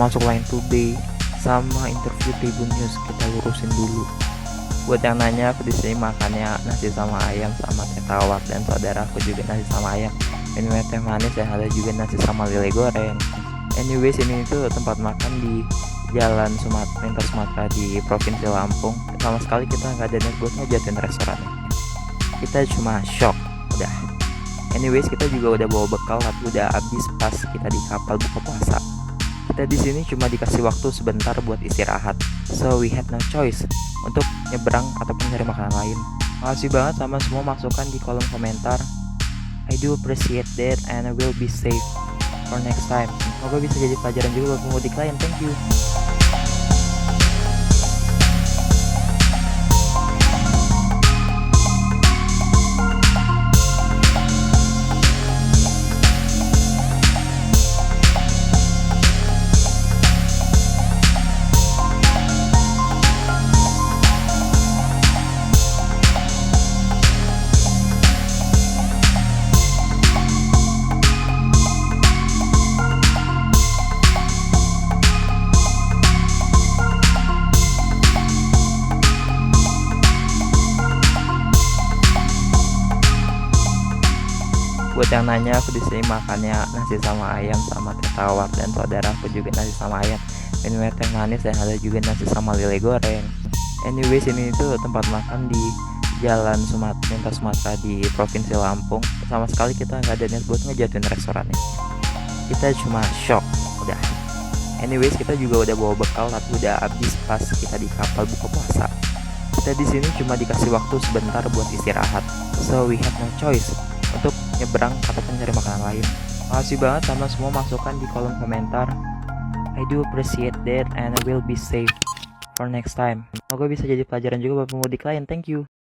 masuk Line Today, sama interview Tribun News kita lurusin dulu. Buat yang nanya, aku di sini makannya nasi sama ayam sama teh tawar, dan saudaraku juga nasi sama ayam. Minumnya teh manis dan ada juga nasi sama lele goreng. Anyways, ini itu tempat makan di Jalan Lintas Sumatera di Provinsi Lampung. Sama sekali kita nggak ada niat buat ngejatin restorannya. Kita cuma shock, udah. Anyways, kita juga udah bawa bekal tapi udah habis pas kita di kapal buka puasa. Kita di sini cuma dikasih waktu sebentar buat istirahat, so we had no choice untuk nyebrang ataupun nyari makanan lain. Makasih banget sama semua masukan di kolom komentar. I do appreciate that and I will be safe for next time. Semoga bisa jadi pelajaran juga buat pemudik lain. Thank you. Buat yang nanya, aku di sini makannya nasi sama ayam sama teh tawar, dan saudaraku juga nasi sama ayam. Minumnya teh manis dan ada juga nasi sama lele goreng. Anyways, ini itu tempat makan di Jalan Lintas Sumatera di Provinsi Lampung. Sama sekali kita nggak ada niat buat ngejatin restorannya. Kita cuma shock, udah. Anyways, kita juga udah bawa bekal tapi udah habis pas kita di kapal buka puasa. Kita di sini cuma dikasih waktu sebentar buat istirahat, so we had no choice untuk nyebrang ataupun nyari makanan lain. Makasih banget sama semua masukan di kolom komentar. I do appreciate that and I will be safe for next time. Semoga bisa jadi pelajaran juga buat pemudik lain. Thank you.